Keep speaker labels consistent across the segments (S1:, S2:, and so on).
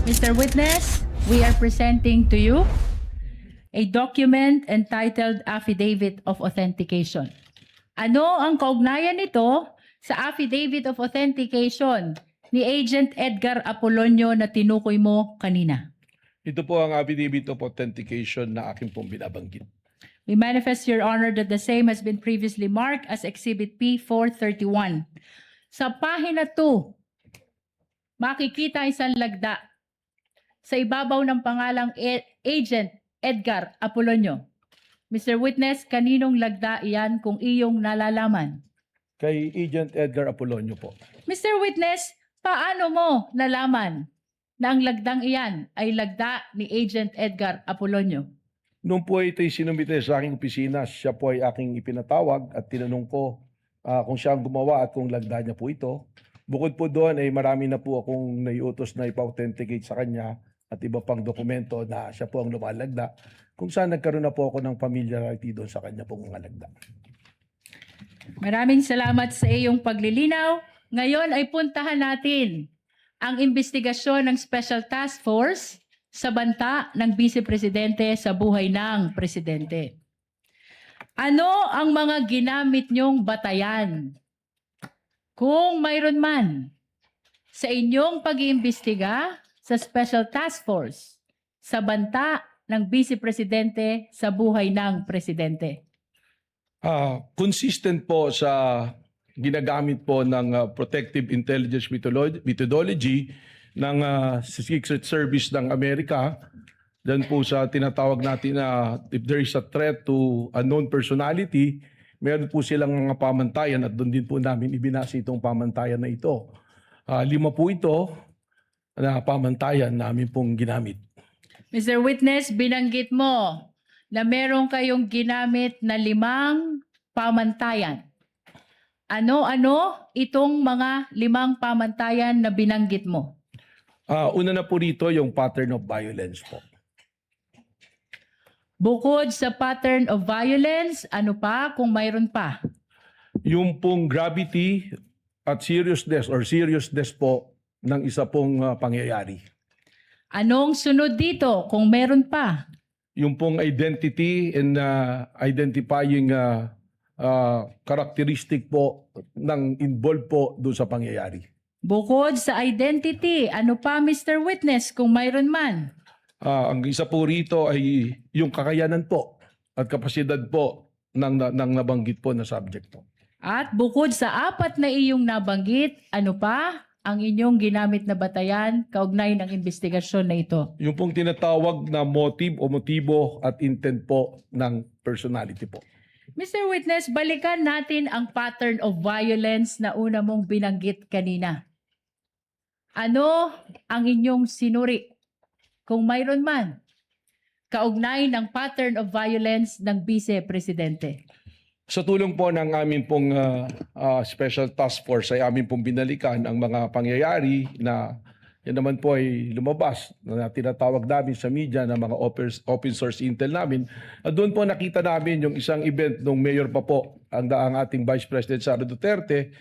S1: Mr. Witness, we are presenting to you a document entitled Affidavit of Authentication. Ano ang kaugnayan nito sa Affidavit of Authentication ni Agent Edgar Apolonio na tinukoy mo kanina?
S2: Ito po ang Affidavit of Authentication na aking pong binabanggit.
S1: We manifest, Your Honor, that the same has been previously marked as Exhibit P431. Sa pahina 2, makikita isang lagda sa ibabaw ng pangalang Agent Edgar Apolonio. Mr. Witness, kaninong lagda iyan kung iyong nalalaman?
S2: Kay Agent Edgar Apolonio po.
S1: Mr. Witness, paano mo nalaman na ang lagdang iyan ay lagda ni Agent Edgar Apolonio?
S2: Noong po ito'y sinumite sa aking opisina, siya po ay aking ipinatawag at tinanong ko kung siya ang gumawa at kung lagda niya po ito. Bukod po doon ay marami na po akong naiutos na ipa-authenticate sa kanya at iba pang dokumento na siya po ang lumalagda, kung saan nagkaroon na po ako ng familiarity doon sa kanya pong mga lagda.
S1: Maraming salamat sa iyong paglilinaw. Ngayon ay puntahan natin ang investigasyon ng Special Task Force sa banta ng Vice Presidente sa buhay ng Presidente. Ano ang mga ginamit niyong batayan? Kung mayroon man sa inyong pag-iimbestiga sa Special Task Force sa banta ng Vice Presidente sa buhay ng Presidente.
S2: Consistent po sa ginagamit po ng Protective Intelligence Methodology ng Secret Service ng Amerika. Diyan po sa tinatawag natin na if there is a threat to unknown personality, meron po silang mga pamantayan at doon din po namin ibinasa itong pamantayan na ito. 5 po ito na pamantayan namin pong ginamit.
S1: Mr. Witness, binanggit mo na meron kayong ginamit na 5 pamantayan. Ano-ano itong mga 5 pamantayan na binanggit mo?
S2: Una na po rito yung pattern of violence po.
S1: Bukod sa pattern of violence, ano pa kung mayroon pa?
S2: Yung pong gravity at seriousness po ng isa pong pangyayari.
S1: Anong sunod dito kung meron pa?
S2: Yung pong identity and identifying characteristic po ng involved po doon sa pangyayari.
S1: Bukod sa identity, ano pa, Mr. Witness, kung mayroon man?
S2: Ang isa po rito ay yung kakayanan po at kapasidad po ng nabanggit po na subject po.
S1: At bukod sa 4 na iyong nabanggit, ano pa ang inyong ginamit na batayan kaugnay ng investigasyon na ito?
S2: Yung pong tinatawag na motive o motibo at intent po ng personality po.
S1: Mr. Witness, balikan natin ang pattern of violence na una mong binanggit kanina. Ano ang inyong sinuri, kung mayroon man, kaugnay ng pattern of violence ng Vice Presidente?
S2: Sa tulong po ng amin pong Special Task Force ay amin pong binalikan ang mga pangyayari na yan naman po ay lumabas na tinatawag namin sa media na mga open source intel namin. At doon po nakita namin yung isang event nung mayor pa po ang ating Vice President Sara Duterte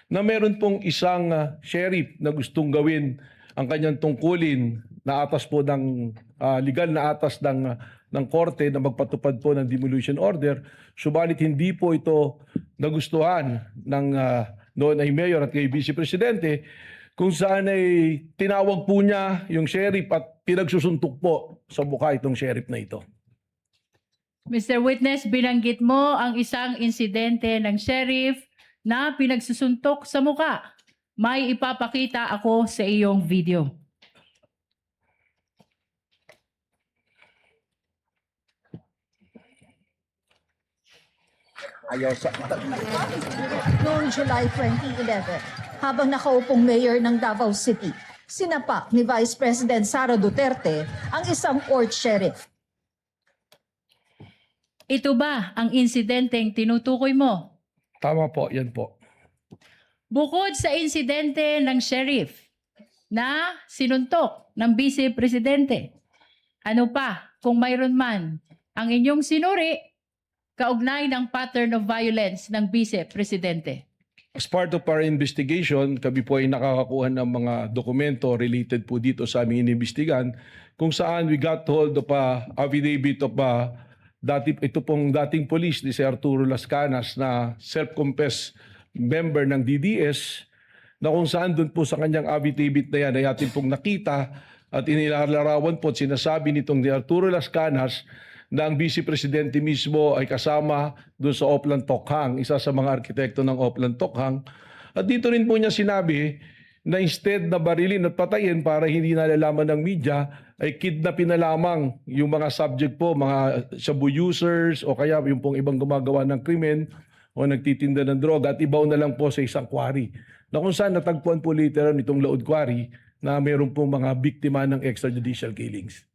S2: na meron pong isang sheriff na gustong gawin ang kanyang tungkulin na atas po ng legal na atas ng korte na magpatupad po ng demolition order. Subalit hindi po ito nagustuhan ng noon ay mayor at kay Vice Presidente, kung saan ay tinawag po niya yung sheriff at pinagsusuntok po sa mukha itong sheriff na ito.
S1: Mr. Witness, binanggit mo ang isang insidente ng sheriff na pinagsusuntok sa mukha. May ipapakita ako sa iyong video.
S3: Noong July 2011, habang nakaupong mayor ng Davao City, sinapak ni Vice President Sara Duterte ang isang court sheriff.
S1: Ito ba ang insidenteng tinutukoy mo?
S2: Tama po, yan po.
S1: Bukod sa insidente ng sheriff na sinuntok ng Vice Presidente, ano pa kung mayroon man ang inyong sinuri kaugnay ng pattern of violence ng Vice Presidente?
S2: As part of our investigation, kami po ay nakakakuha ng mga dokumento related po dito sa aming inimbestigan kung saan we got hold of a affidavit of ito pong dating police ni si Arturo Las Canas na self-confessed member ng DDS na kung saan doon po sa kanyang affidavit na yan ay atin pong nakita at inilalarawan po at sinasabi nitong ni Arturo Las Canas na ang Vice Presidente mismo ay kasama doon sa Oplan Tokhang, isa sa mga arkitekto ng Oplan Tokhang. At dito rin po niya sinabi na instead na barilin at patayin para hindi nalalaman ng media, ay kidnapin na lamang yung mga subject po, mga shabu users o kaya yung pong ibang gumagawa ng krimen o nagtitinda ng droga at ibaw na lang po sa isang quarry. Na kung saan natagpuan po later nitong Laod Quarry na mayroon pong mga biktima ng extrajudicial killings.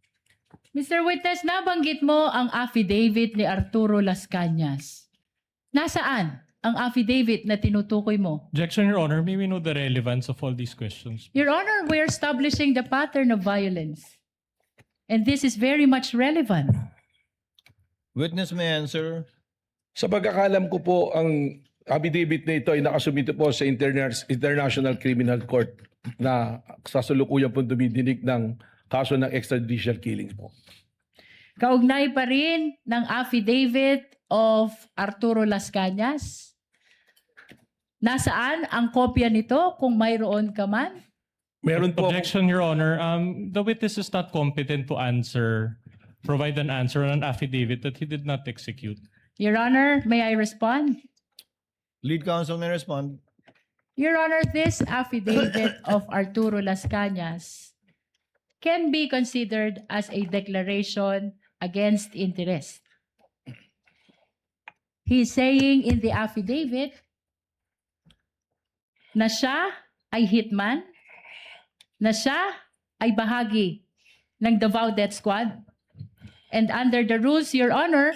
S1: Mr. Witness, nabanggit mo ang affidavit ni Arturo Las Cañas. Nasaan ang affidavit na tinutukoy mo?
S4: Objection, Your Honor. May we know the relevance of all these questions?
S1: Your Honor, we're establishing the pattern of violence. And this is very much relevant.
S5: Witness may answer.
S2: Sa pagkakalam ko po, ang affidavit na ito ay nakasumito po sa International Criminal Court na sasalukuyan po dumidinig ng kaso ng extrajudicial killings po.
S1: Kaugnay pa rin ng affidavit of Arturo Las Cañas. Nasaan ang kopya nito kung mayroon ka man?
S2: Meron po.
S4: Objection, Your Honor. The witness is not competent to provide an answer on an affidavit that he did not execute.
S1: Your Honor, may I respond?
S5: Lead counsel may respond.
S1: Your Honor, this affidavit of Arturo Las Cañas can be considered as a declaration against interest. He's saying in the affidavit na siya ay hitman, na siya ay bahagi ng Davao Death Squad. And under the rules, Your Honor,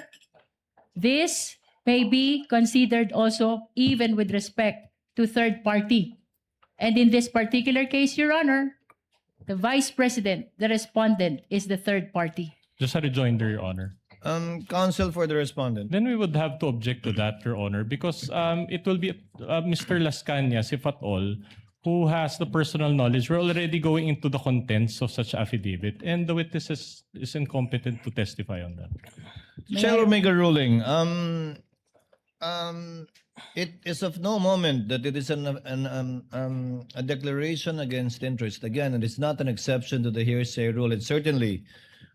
S1: this may be considered also even with respect to third party. And in this particular case, Your Honor, the Vice President, the respondent, is the third party.
S4: Just a rejoinder, Your Honor.
S5: Counsel for the respondent.
S4: Then we would have to object to that, Your Honor, because it will be Mr. Las Cañas, if at all, who has the personal knowledge. We're already going into the contents of such affidavit, and the witness is incompetent to testify on that.
S5: Chair will make a ruling. It is of no moment that it is a declaration against interest. Again, it is not an exception to the hearsay rule. It's certainly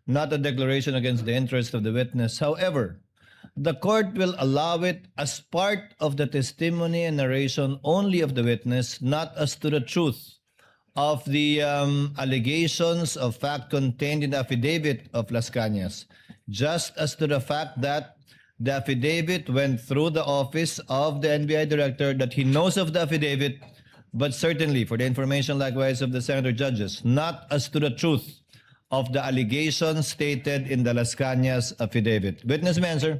S5: not a declaration against the interest of the witness. However, the court will allow it as part of the testimony and narration only of the witness, not as to the truth of the allegations of fact contained in the affidavit of Las Cañas, just as to the fact that the affidavit went through the office of the NBI director, that he knows of the affidavit, but certainly for the information likewise of the senator judges, not as to the truth of the allegations stated in the Las Cañas affidavit. Witness may answer.